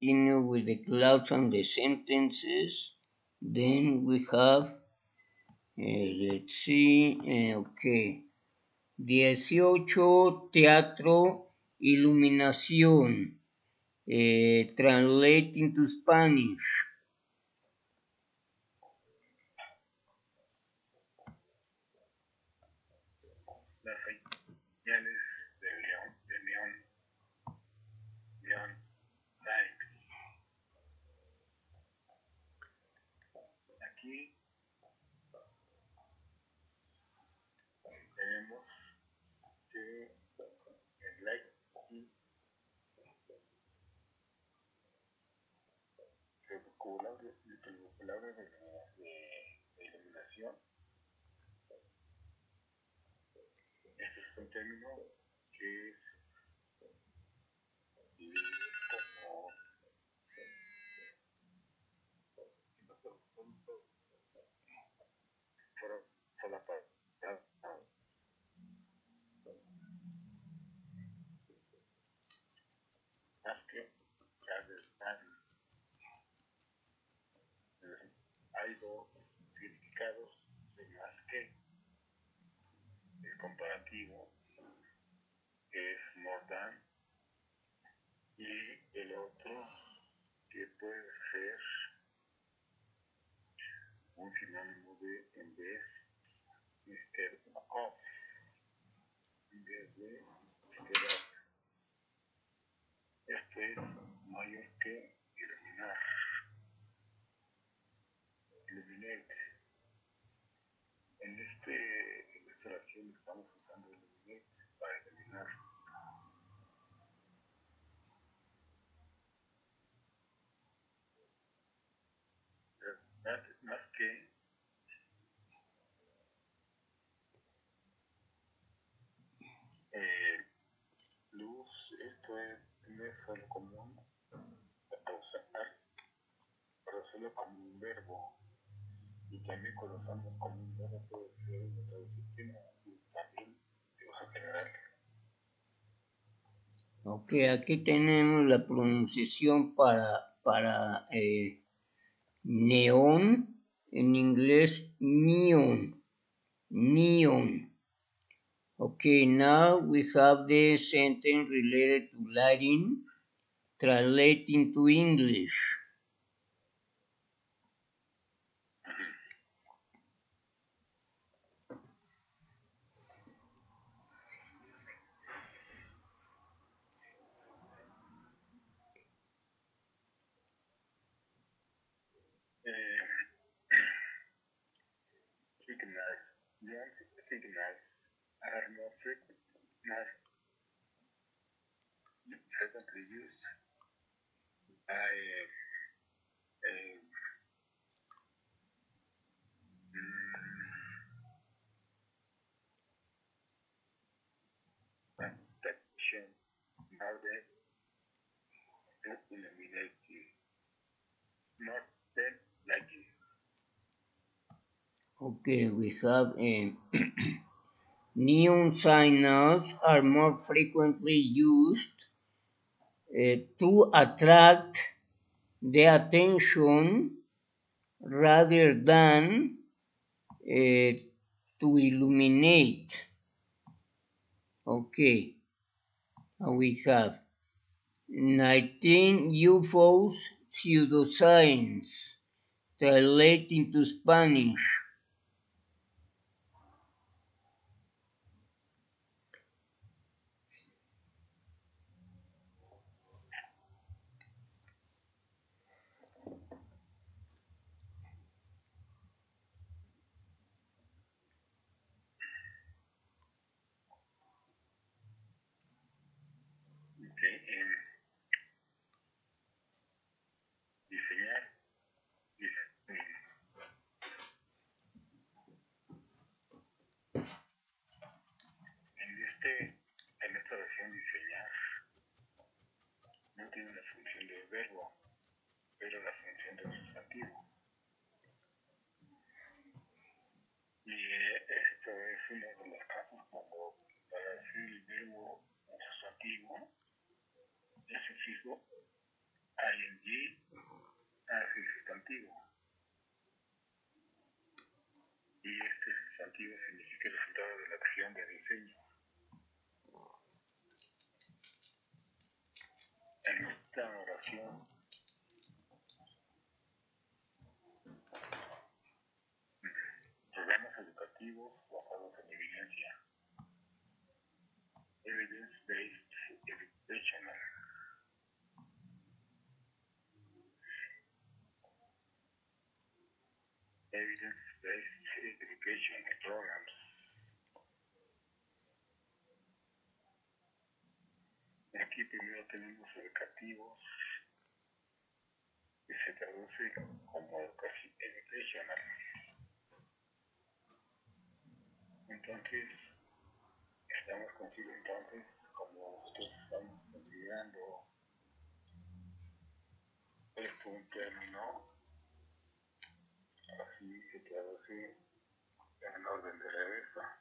continue with the clause and the sentences. Then we have, let's see, okay. 18, teatro, iluminación. Translate into Spanish. Las señales de neon signs. Aquí tenemos que el lighting, el vocabulario de iluminación. Este es un término que es como por la palabra más que hay dos significados de más que el comparativo, que es more than, y el otro que puede ser un sinónimo de en vez, instead of, en vez de instead of. Esto es mayor que iluminar, illuminate. En esta oración estamos usando illuminate para iluminar. Más que luz, esto no es solo común para usarlo como un verbo, y también cuando usamos como un verbo puede ser en otra disciplina, así también de uso general. Ok, aquí tenemos la pronunciación para neón, en inglés neon, neon. Okay, now we have the sentence related to lighting, translating to English. Signals are more frequently used by protection more than illuminating, more than lighting. Okay, we have neon signals are more frequently used to attract the attention rather than to illuminate. Okay, we have 19 UFOs pseudoscience, translating to Spanish. Diseñar. En esta oración diseñar no tiene la función del verbo, pero la función del sustantivo. Y esto es uno de los casos cuando para decir el verbo sustantivo, el sufijo ing Y hace el sustantivo. Y este sustantivo significa el resultado de la acción de diseño. En esta oración, programas educativos basados en evidencia. Evidence-based educational. Evidence-based education programs. Aquí primero tenemos educativos, que se traduce como educational. Entonces, como nosotros estamos considerando esto un término, así se traduce en orden de reversa.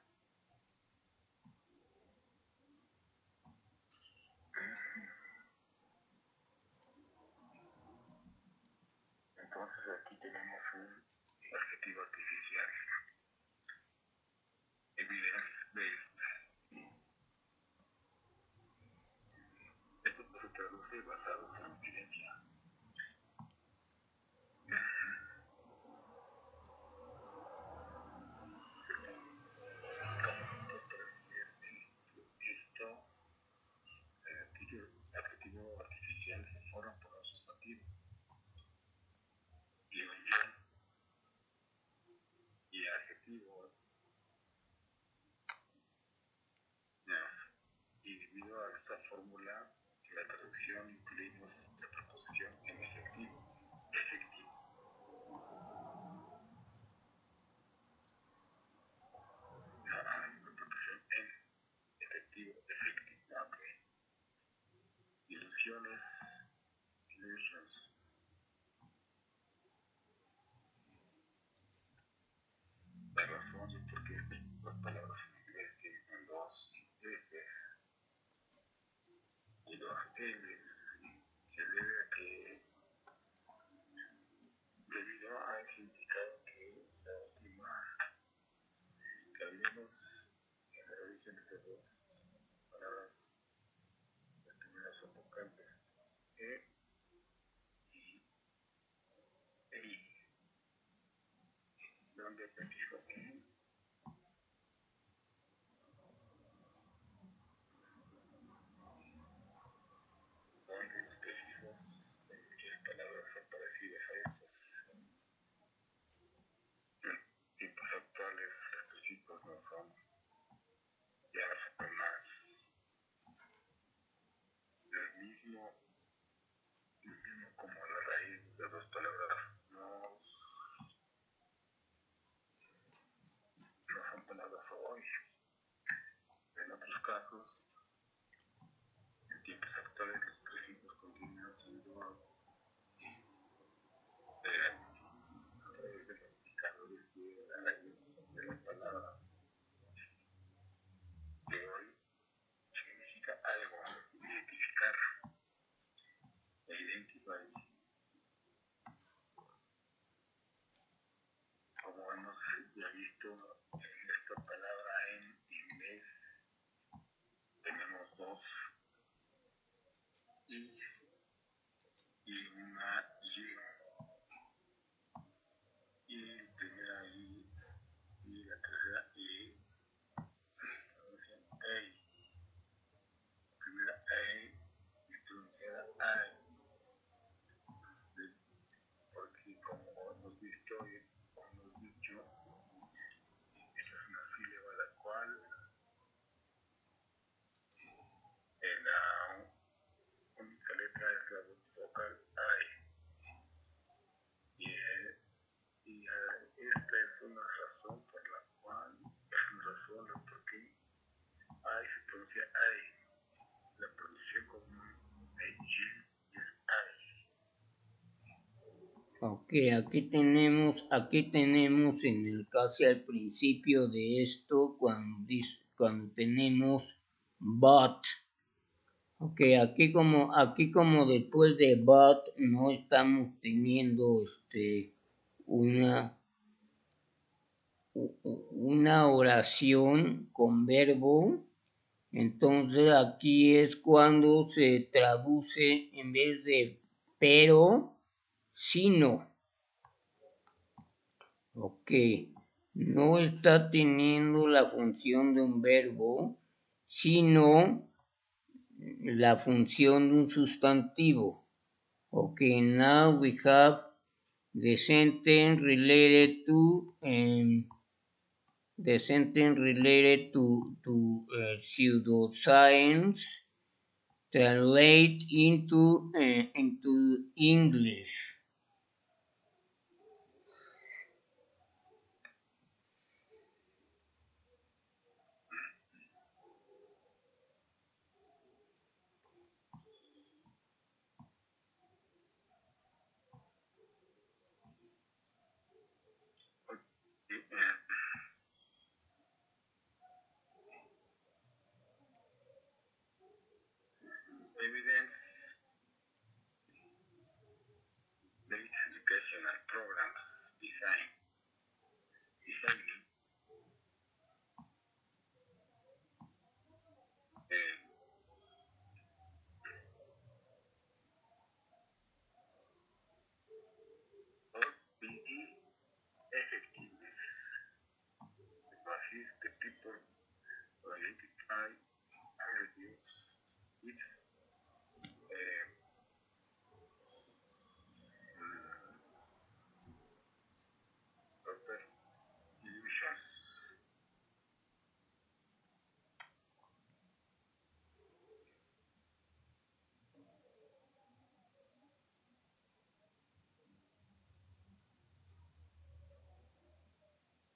Entonces aquí tenemos un adjetivo artificial, evidence-based. Esto se traduce basados en evidencia. Adjetivo artificial se forma por un sustantivo y un yo, y adjetivo, y debido a esta fórmula, en la traducción incluimos la preposición en efectivo, la preposición en efectivo, ilusiones, illusions. La razón de por qué estas dos palabras en inglés tienen dos Fs y dos Ls se debe a que, debido al significado que la última, cambiamos en el origen de estas dos palabras, las primeras son vocales E y I, donde prefijo en, donde los prefijos en muchas palabras son parecidas a estas. En tiempos actuales los prefijos no son, ya no son más el mismo como la raíz de dos palabras, no son palabras hoy. En otros casos, en tiempos actuales los prefijos continúan siendo a través de los indicadores de la raíz de la palabra, que hoy significa algo, identificar, identify. Como hemos ya visto en esta palabra en inglés, tenemos dos is y una y. Y la primera I y la tercera I se pronuncian EI. La primera EI es pronunciada AI, porque como hemos visto y hemos dicho, esta es una sílaba la cual la única letra es la vocal I. Y esta es una razón por la cual, es una razón por qué I se pronuncia I. La pronunciación común de G es I. Ok, aquí tenemos en el casi al principio de esto, cuando tenemos but, Ok, aquí como después de but no estamos teniendo una, una oración con verbo, entonces aquí es cuando se traduce en vez de pero, sino. Ok, no está teniendo la función de un verbo, sino la función de un sustantivo. Okay, now we have the sentence related to pseudoscience translate into English. Evidence-based educational programs designing OPE effectiveness to assist the people to identify and reduce its proper illusions.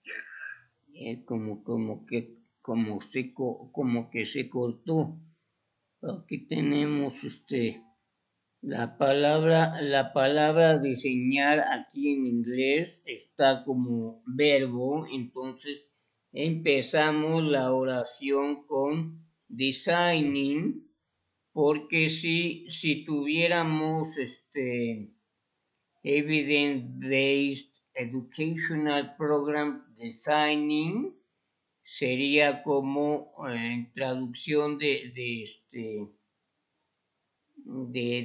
Yes. Como que se cortó. Aquí tenemos la palabra diseñar aquí en inglés está como verbo, entonces empezamos la oración con designing, porque si tuviéramos evidence-based educational program designing, sería como en traducción de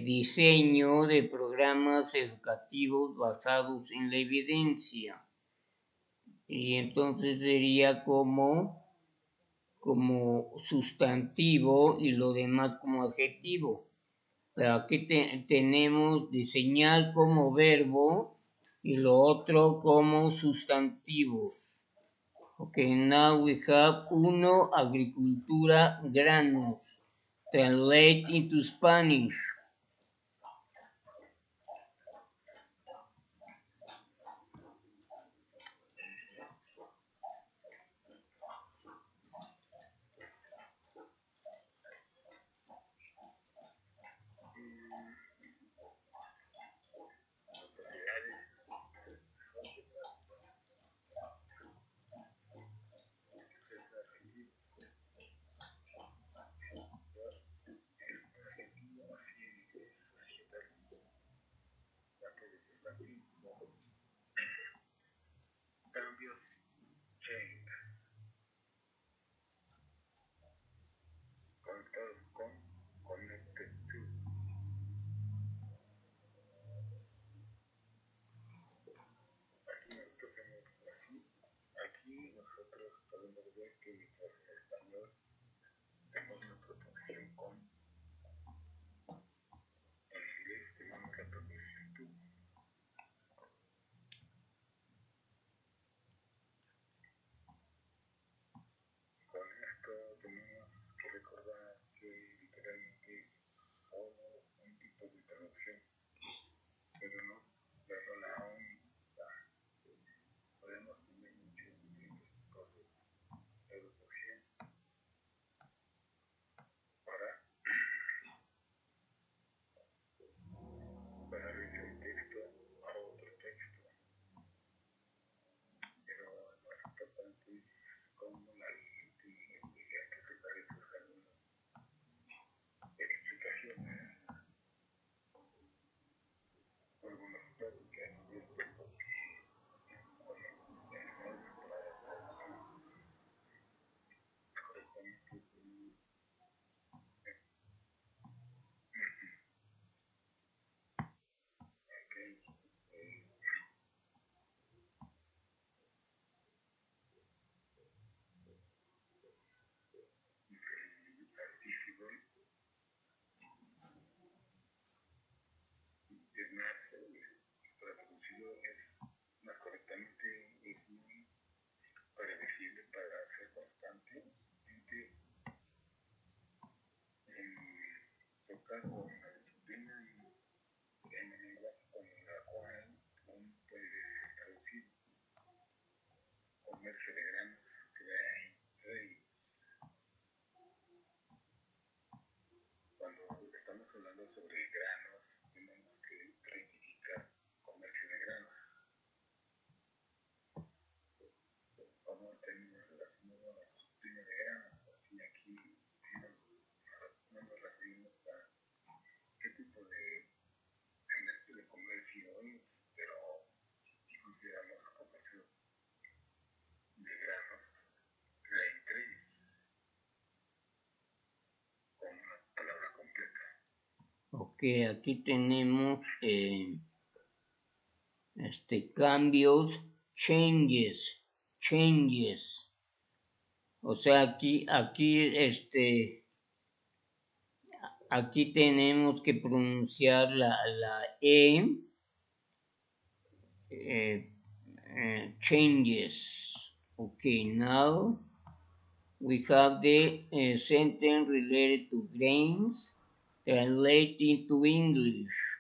diseño de programas educativos basados en la evidencia. Y entonces sería como sustantivo y lo demás como adjetivo. Pero aquí tenemos diseñar como verbo y lo otro como sustantivos. Okay, now we have uno, agricultura, granos. Translate into Spanish. Las sociedades cambios changes conectados con connected to. Aquí nosotros hacemos así. Aquí nosotros podemos ver que mientras en español tenemos la proposición con, en inglés tenemos la proposición to. Con esto tenemos que recordar que literalmente es solo un tipo de traducción, pero la única. Podemos tener muchos diferentes tipos de traducción para ir de un texto a otro texto, pero lo más importante es cómo la gente llega a interpretar esos algunos traducido es más correctamente, es muy previsible para ser constante en tocar con una disciplina en un lenguaje con la cual uno puede ser traducido. Comercio de granos, trade. Cuando estamos hablando sobre granos, tenemos que rectificar comercio de granos. Como tenemos relacionado a suplime de granos, así aquí no nos referimos a qué tipo de comercio es, pero si consideramos comercio de granos, grain trade, con una palabra completa. Ok, aquí tenemos cambios, changes. O sea, aquí tenemos que pronunciar la E, changes. Okay, now we have the sentence related to grains translating to English.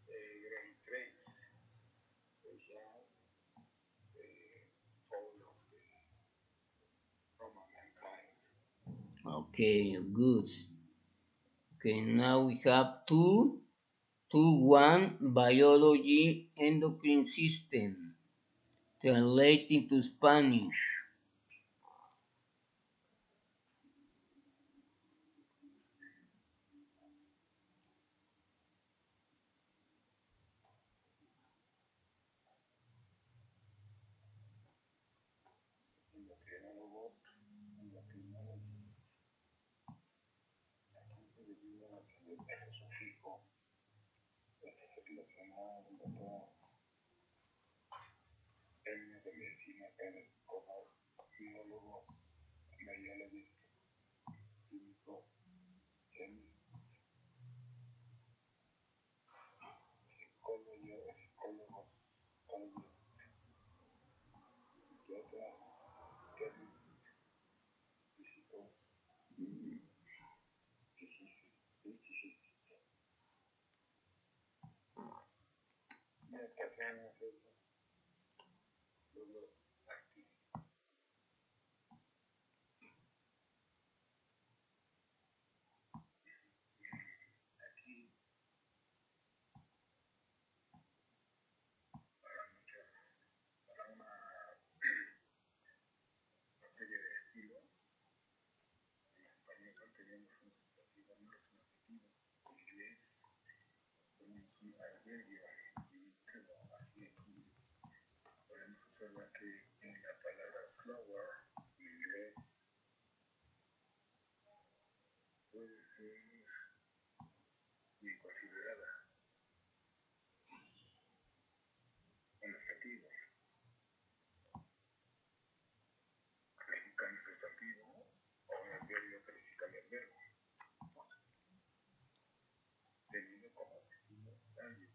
Grain trade, which has fall of the Roman Empire. Okay, good. Okay, now we have 2.1 biology endocrine system translating to Spanish. Endocrinólogos, endocrinologists, aquí se divide hacia el eje sufijo. Esto se relaciona con otros términos de medicina tales como biólogos, biologists, químicos, chemists, psicólogos, psiquiatras, psiquiatrists, físicos, physicists. Ya pasamos luego aquí. Aquí para una materia de estilo, en español tenemos un sustantivo más un adjetivo, en inglés tenemos un adverbio y un verbo. Así aquí podemos observar que en la palabra slower en inglés puede ser bien considerada un adjetivo, calificando el sustantivo, o un adverbio calificando el verbo, teniendo como adjetivo alguien.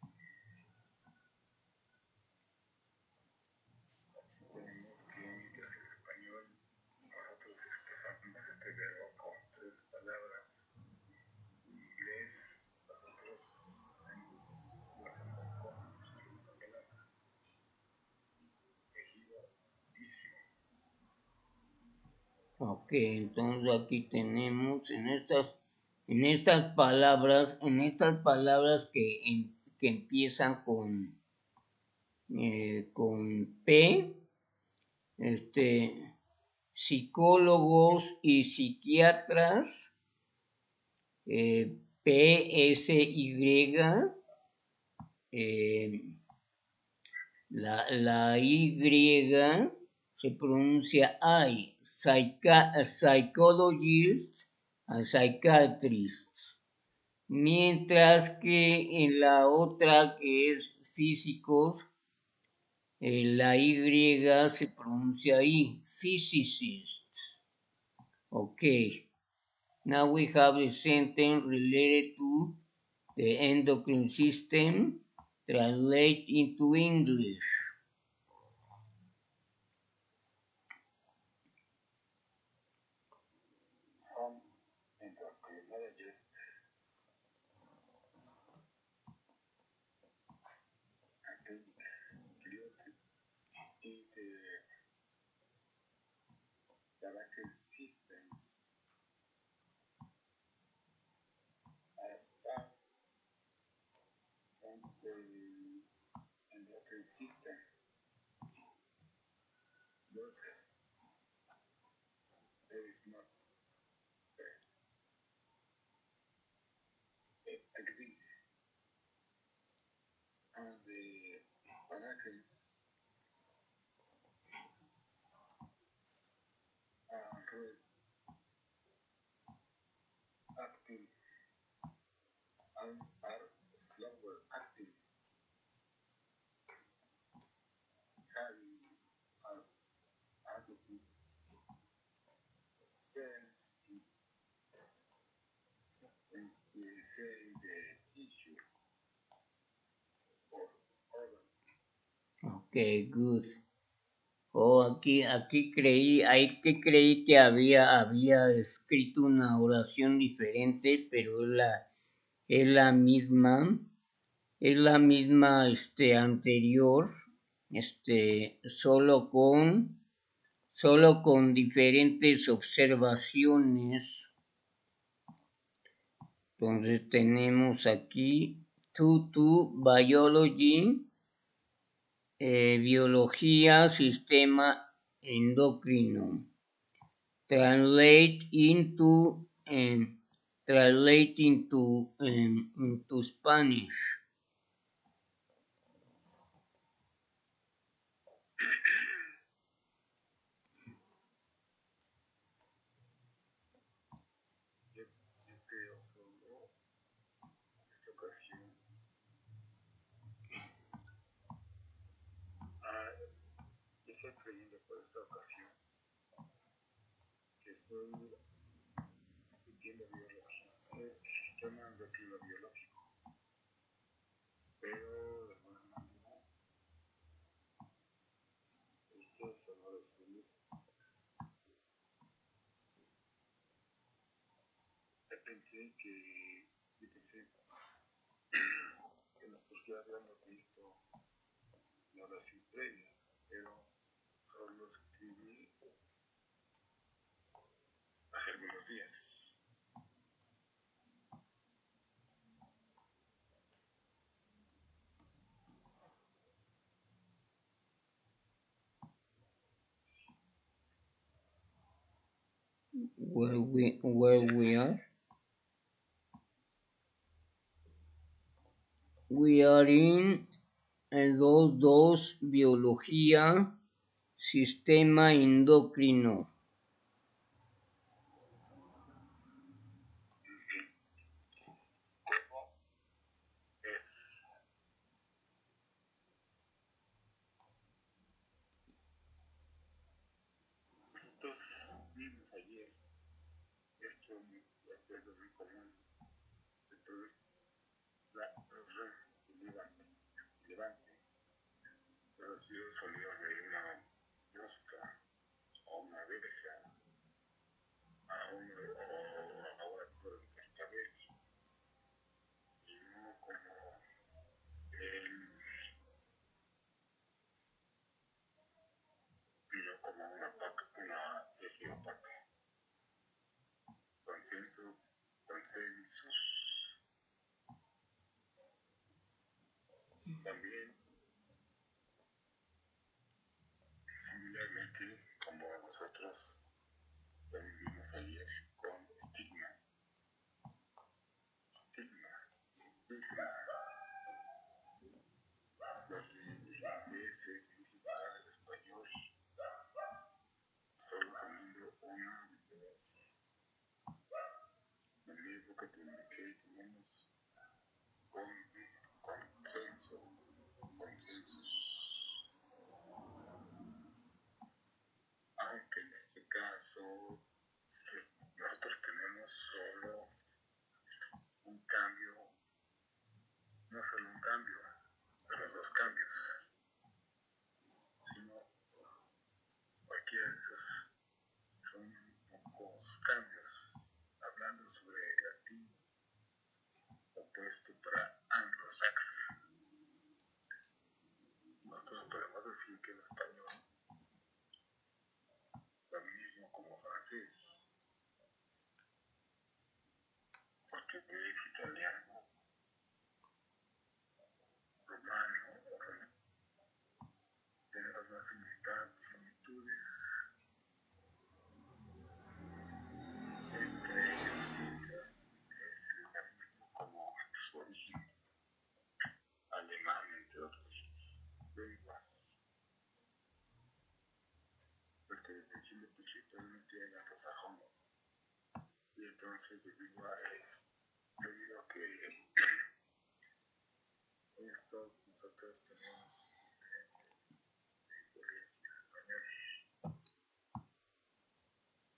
Tenemos que mientras en español nosotros expresamos este verbo con tres palabras, en inglés nosotros lo hacemos con solo una palabra, tejido, vicio. Ok, entonces aquí tenemos en estas palabras que empiezan con P, psicólogos y psiquiatras, PSY, la Y se pronuncia I, psychologists and psychiatrists, mientras que en la otra que es físicos, la Y se pronuncia I, physicists. Okay, now we have a sentence related to the endocrine system. Translate into English. Some endocrinologists and clinics include in the endocrine system as part from the endocrine system. But there is not agree on the paragraphs are acting and are slower acting, having as additive cells in the tissue or organ. Okay, good. Oh, aquí creí, ahí que creí que había escrito una oración diferente, pero es la misma, anterior, solo con diferentes observaciones. Entonces tenemos aquí to biology, biología, sistema endocrino. Translate into Spanish. Yo creo solo esta ocasión. Yo estoy creyendo por esta ocasión que soy entiendo biología, sistema endocrino biológico, pero de alguna manera estos oraciones yo pensé que nosotros ya habíamos visto la oración previa, pero solo escribí hace algunos días. Where we are. We are in dos biología, sistema endocrino. ¿Cómo es? Nosotros vimos ayer esto muy común, se produce levante, producir un sonido de una mosca o una abeja o una flor de cascabel y no como una especie opaca. Consensus. También, similarmente, como nosotros también vimos ayer con estigma. que tenemos consensos, aunque en este caso nosotros tenemos solo un cambio, no solo un cambio, pero dos cambios, sino cualquiera de esos son pocos cambios, hablando sobre el latín opuesto para anglosaxón. Nosotros podemos decir que en español lo mismo como francés, portugués, italiano, romano, tenemos más similitudes entre ellos, mientras es el mismo como su origen, alemán, entre otras lenguas, perteneciendo principalmente al anglosajón. Y entonces, debido a que esto nosotros tenemos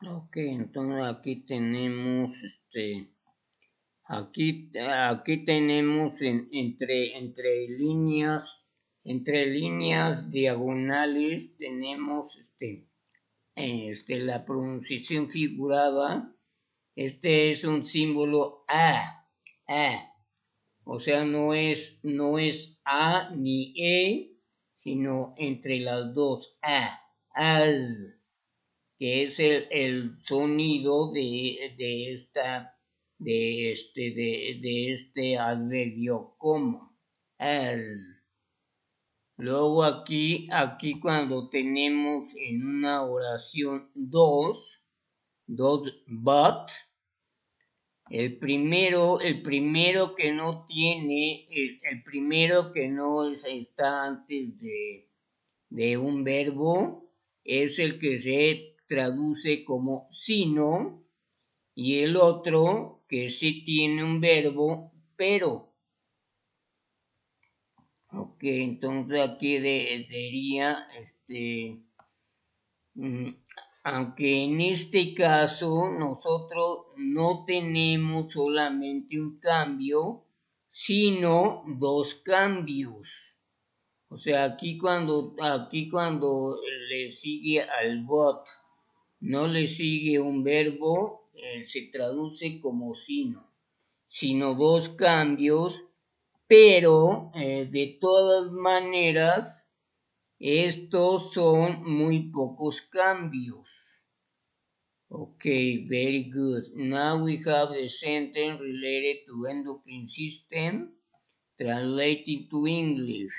Ok, entonces aquí tenemos aquí tenemos entre líneas diagonales tenemos la pronunciación figurada. Este es un símbolo a, o sea, no es a ni e, sino entre las dos as, que es el sonido de este adverbio como, as. Luego aquí cuando tenemos en una oración dos but, el primero que no tiene, el primero que no está antes de un verbo es el que se traduce como sino, y el otro que sí tiene un verbo pero. Ok, entonces aquí diría aunque en este caso nosotros no tenemos solamente un cambio, sino dos cambios. O sea, aquí cuando le sigue al bot, no le sigue un verbo, se traduce como sino dos cambios, pero de todas maneras, estos son muy pocos cambios. Okay, very good. Now we have the sentence related to endocrine system translated to English.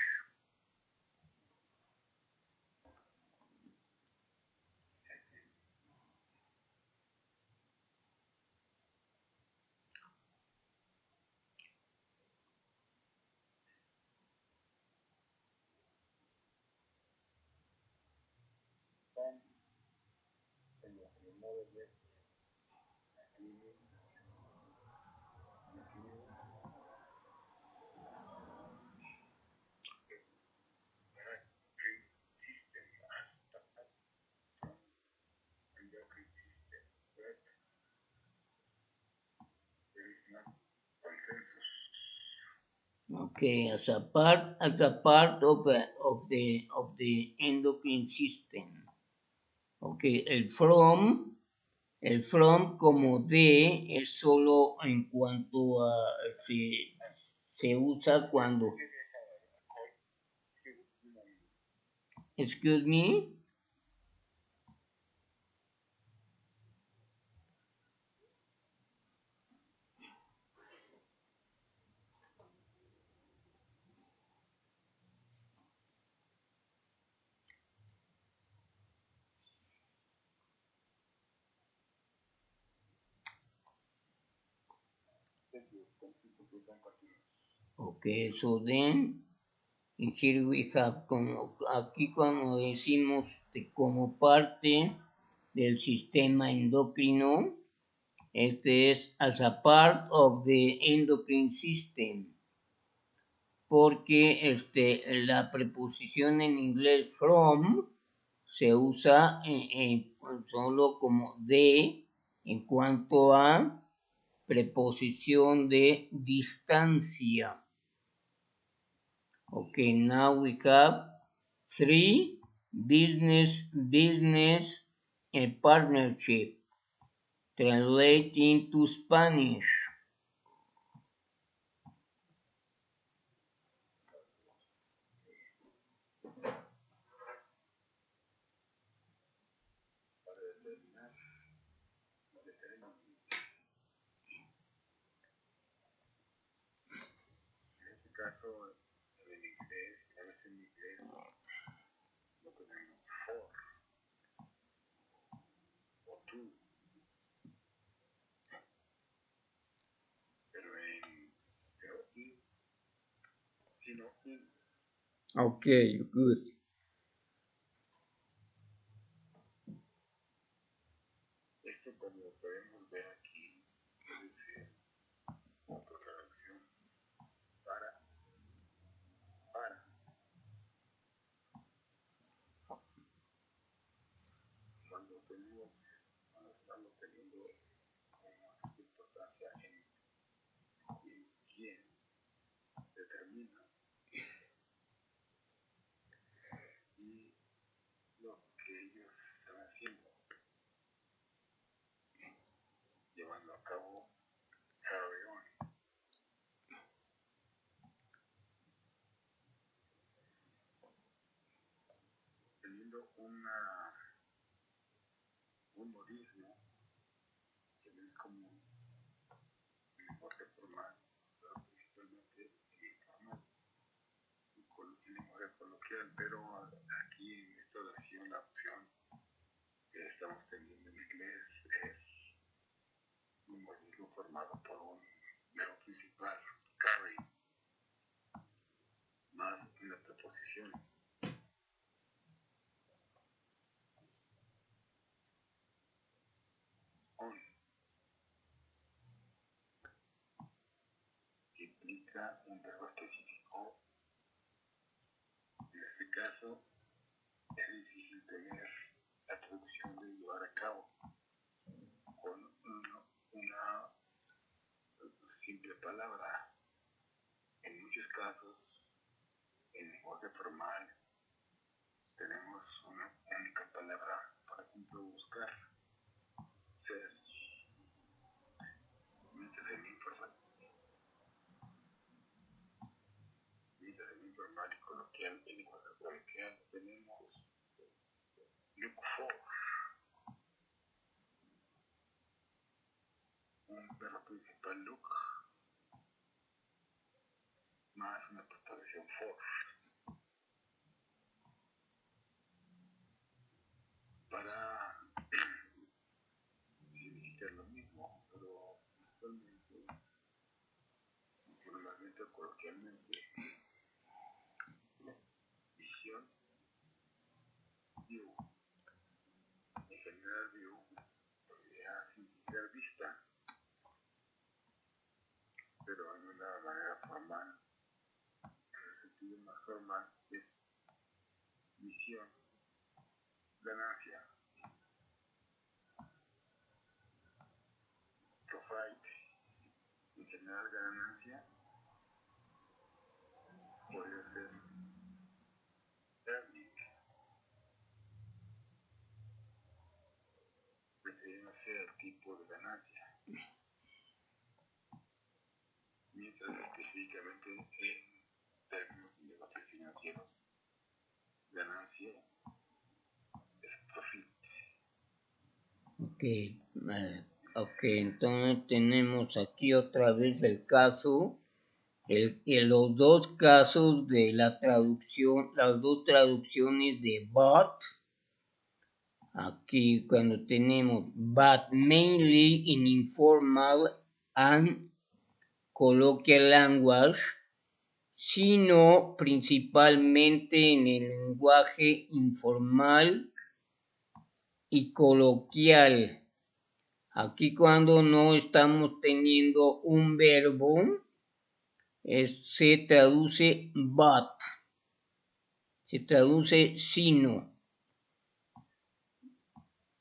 Okay, as a part of the endocrine system. Okay, el from como de es solo en cuanto a se usa cuando. Excuse me. Okay, so then here we have aquí cuando decimos como parte del sistema endocrino, Este es as a part of the endocrine system, porque la preposición en inglés from se usa solo como de en cuanto a preposición de distancia. Okay, now we have 3 business partnership. Translate into Spanish. En este caso, en el inglés, la versión en inglés, no tenemos for o to, pero in, sino in. Okay, good. Esto, como podemos ver aquí, puede ser otra traducción para. Cuando estamos teniendo una cierta importancia en quién determina y lo que ellos están haciendo, llevando a cabo, carry on. Teniendo un modismo que no es común en el lenguaje formal, pero principalmente el informal, el lenguaje coloquial, pero aquí en esta oración la opción que estamos teniendo en inglés es un modismo formado por un verbo principal, carry, más una preposición. On, que implica un verbo específico. En este caso, es difícil tener la traducción de llevar a cabo con una simple palabra. En muchos casos, en lenguaje formal, tenemos una única palabra. Por ejemplo, buscar, search. Mientras en informal y coloquial, en lenguaje coloquial tenemos look for, un verbo principal look, más una preposición for, para significar lo mismo, pero principalmente, normalmente o coloquialmente, visión, view. En general, view podría significar vista, pero en una manera formal, en el sentido más formal, es visión, ganancia, profit. En general, ganancia podría ser earning, refiriéndose al tipo de ganancia, mientras específicamente en términos de negocios financieros, ganancia es profit. Ok, entonces tenemos aquí otra vez el caso, los dos casos de la traducción, las dos traducciones de but. Aquí cuando tenemos but mainly in informal and colloquial language, sino principalmente en el lenguaje informal y coloquial. Aquí cuando no estamos teniendo un verbo, se traduce but, se traduce sino.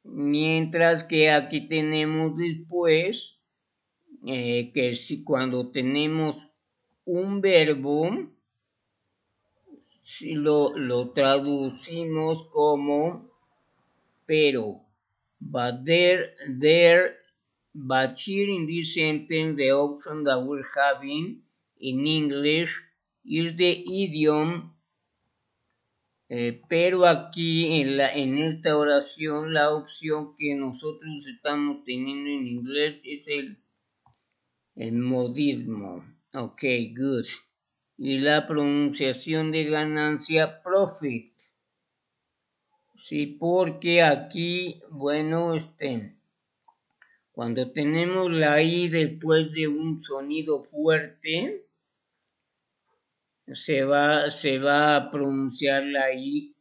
Mientras que aquí tenemos después que si cuando tenemos un verbo, si lo traducimos como pero. But but here in this sentence, the option that we're having in English is the idiom, pero aquí en esta oración la opción que nosotros estamos teniendo en inglés es el modismo. Ok, good. Y la pronunciación de ganancia, profit. Sí, porque aquí, bueno, cuando tenemos la I después de un sonido fuerte, se va a pronunciar la I.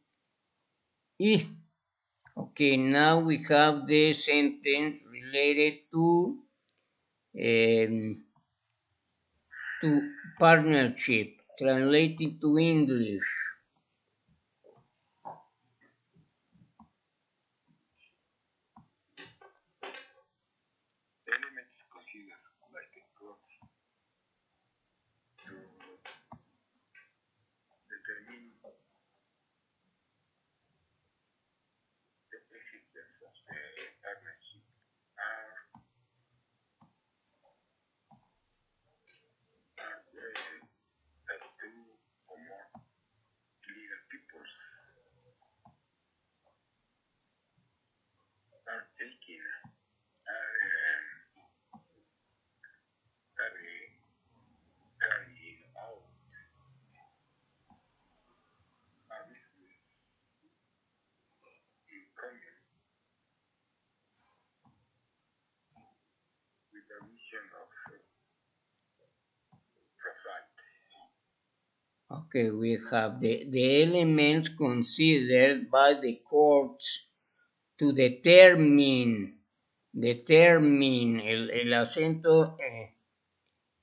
Okay, now we have the sentence related to partnership, translated to English. Elements considered like the clothes to determine the existence of the partnership are two or more legal peoples are taking carrying out a business in common with a vision of profit. Okay, we have the elements considered by the courts to determine el acento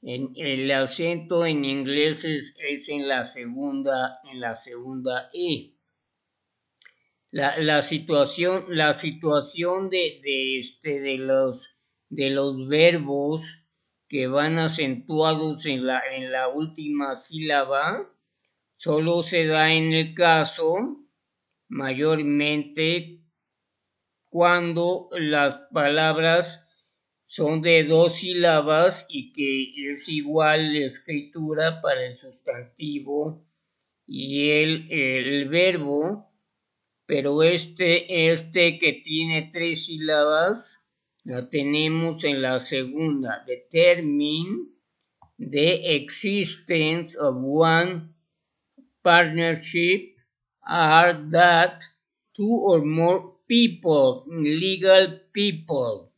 el acento en inglés es en la segunda E. La situación de los verbos que van acentuados en la última sílaba solo se da en el caso mayormente cuando las palabras son de 2 sílabas y que es igual la escritura para el sustantivo y el verbo, pero este que tiene 3 sílabas la tenemos en la segunda. Determine the existence of one partnership are that two or more people, legal people.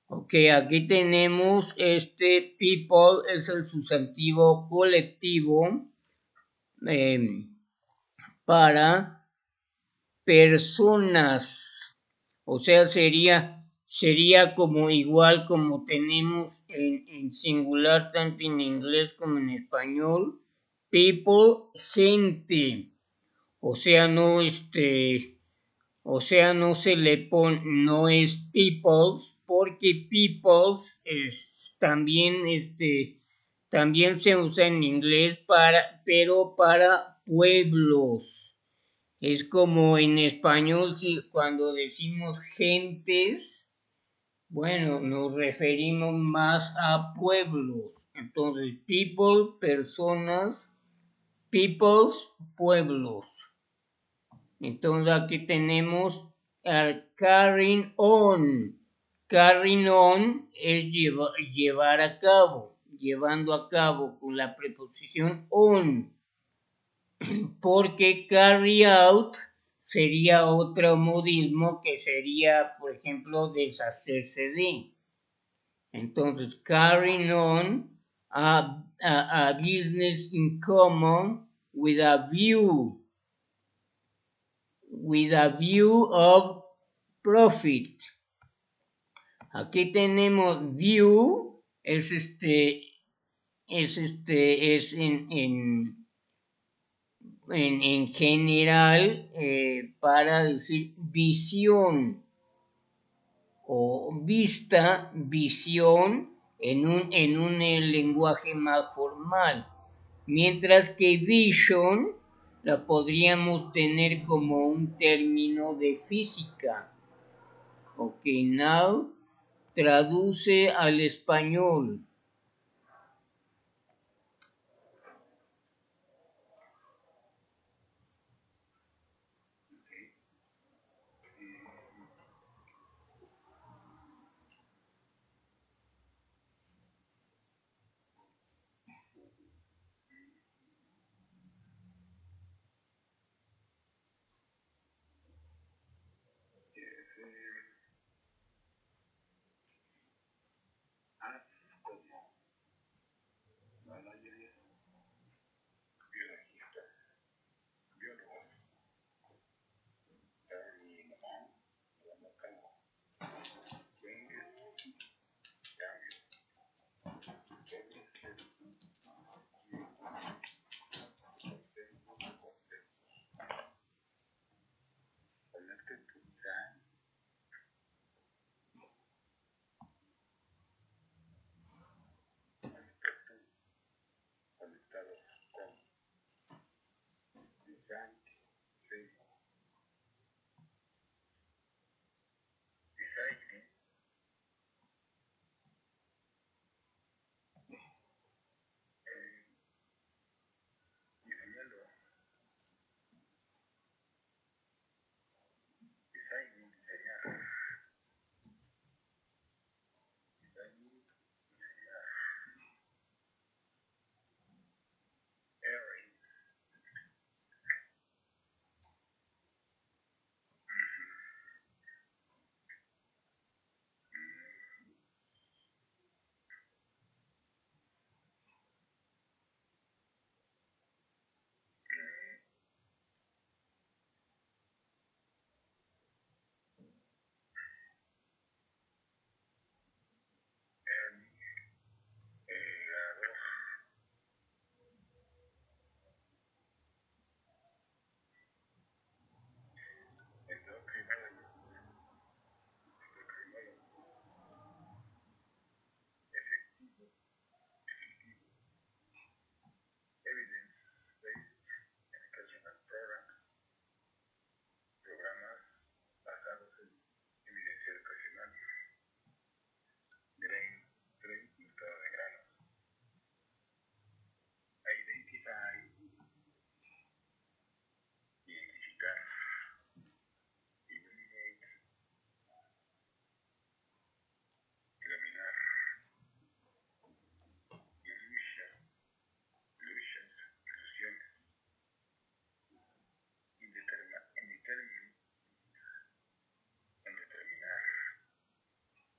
Ok, aquí tenemos people es el sustantivo colectivo para personas. O sea, sería como igual como tenemos en singular tanto en inglés como en español. People, gente. O sea, no no se le pone, no es peoples, porque peoples también se usa en inglés pero para pueblos. Es como en español cuando decimos gentes, bueno, nos referimos más a pueblos. Entonces, people, personas, peoples, pueblos. Entonces aquí tenemos carrying on. Carrying on es llevar a cabo, llevando a cabo con la preposición on. Porque carry out sería otro modismo que sería, por ejemplo, deshacerse de. Entonces, carrying on a business in common with a view of profit. Aquí tenemos view, es en general para decir visión o vista, visión en un lenguaje más formal. Mientras que vision la podríamos tener como un término de física. Ok, now traduce al español. Haz como managers biologistas, biólogos, learning on, llevando a cabo changes, cambios, consenso, connected to design, conectados con design, designing, diseñando, designing, diseñar, designing, diseñar, airing, ganador, endocrinologist, endocrinólogo, efectivo, evidence-based educational programs, programas basados en evidencia educacional, grain, mercado de granos, identify, identificar, illuminate, iluminar, illusion, illusions, ilusiones, indeterminate, indeterminar,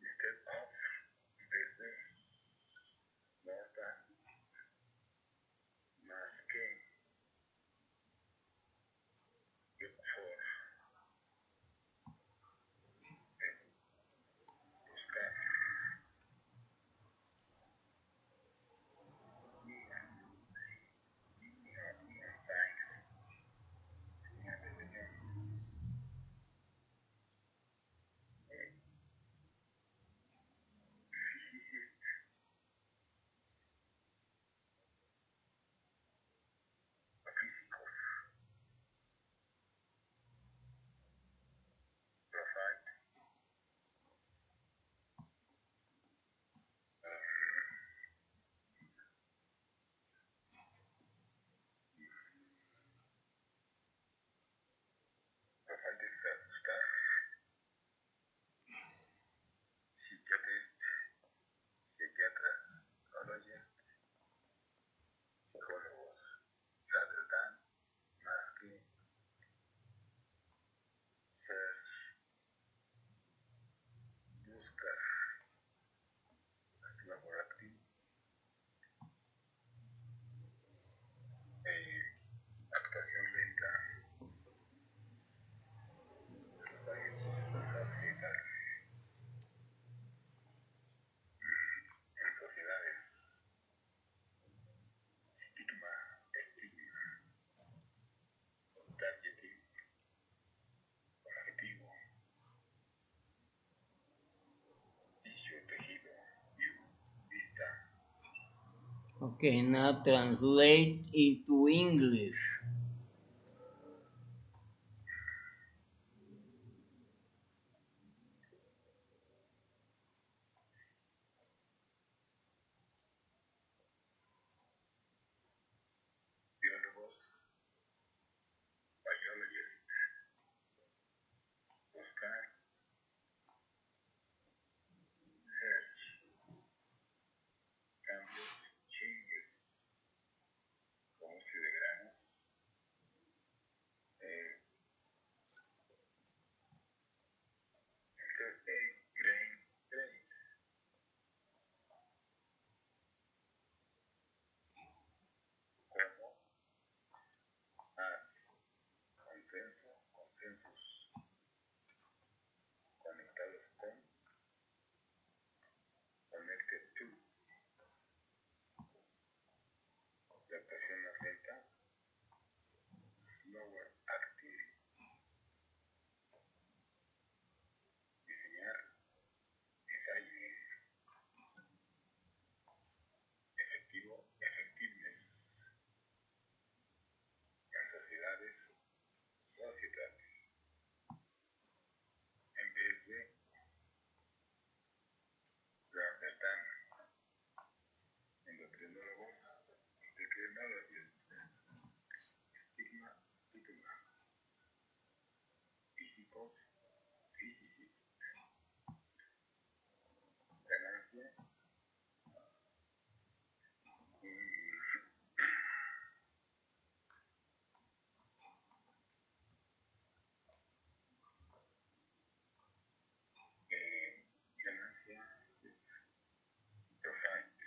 instead of, en vez de, more than, más que, look for, buscar, neon signs, señales de neón, physicist, físicos, profile, profile desajustar, psiquiatrist, psiquiatras, psychologist, psicólogos, rather than, más que, search, buscar, laboratory, actuación lenta, Okay, now translate into English. biólogos, biologists, buscar, search, cambios, changes, comercio de granos, eh, grain trade, como, as, consenso, consensus, conectados con, connected to, la presión más lenta, slower acting, diseñar, designing, efectivo, effectiveness, en sociedades, societal, en vez de, rather than, endocrinólogos, endocrinologists, estigma, stigma, físicos, physicists, ganancia, ganancia es profit,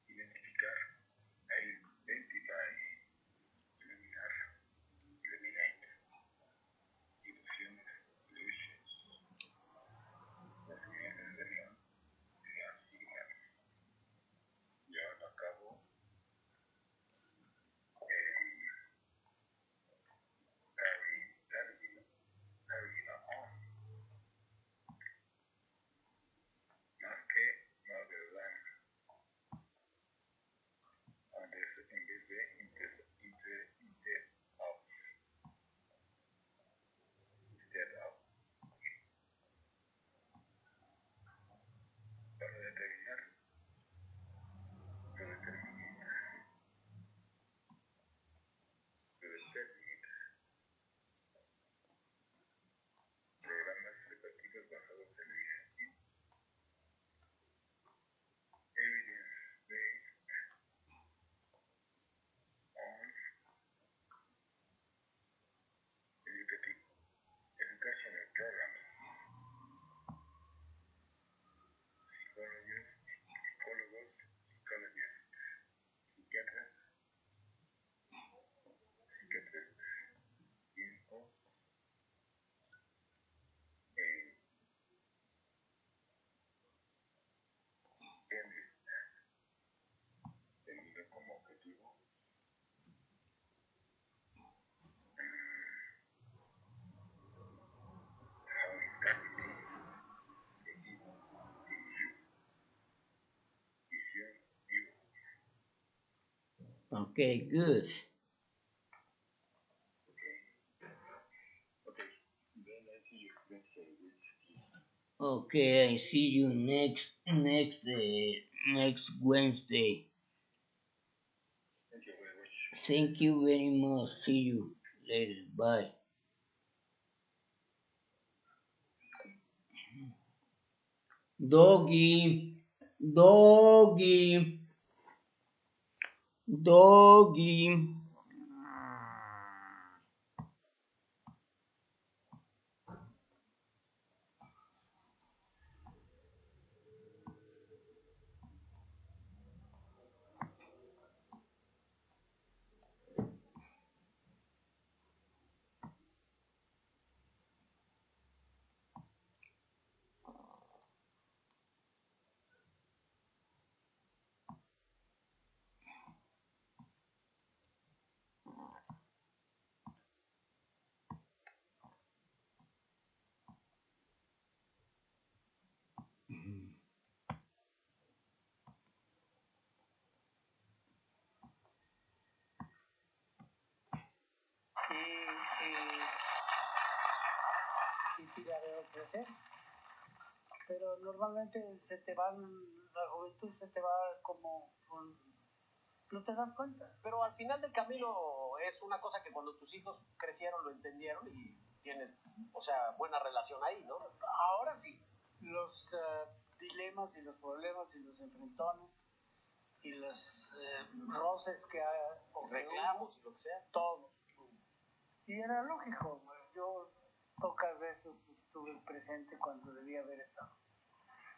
identificar, identify, eliminar, eliminate, ilusiones, illusions, las señales de León, León signals, llevar a cabo, carrying, carrying on, más que, rather than, en vez de, of, instead of, para determinar, predeterminar, predeterminate, programas educativos basados en evidencias, evidence-based on, educative, educational programs, psicólogos, psychologists, psiquiatras, psychiatrists, tiempos, chemists, tenido como objetivo, habitability, tejido, tissue, visión, view. Okay, good. Okay. Okay. Then I see you next week, please. Okay, I see you next Wednesday. Thank you very much. Thank you very much. See you later. Bye. Doggy, doggy, doggy. difícil a ver crecer. Pero normalmente la juventud se te va como no te das cuenta. Pero al final del camino es una cosa que cuando tus hijos crecieron lo entendieron y tienes, o sea, buena relación ahí, ¿no? Ahora sí, los dilemas y los problemas y los enfrentones y los roces que hay, o reclamos y lo que sea, todo. Y era lógico, yo pocas veces estuve presente cuando debía haber estado.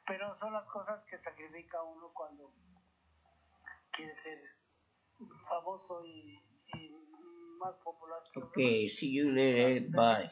Pero son las cosas que sacrifica uno cuando quiere ser famoso y más popular. Ok, see you later, bye.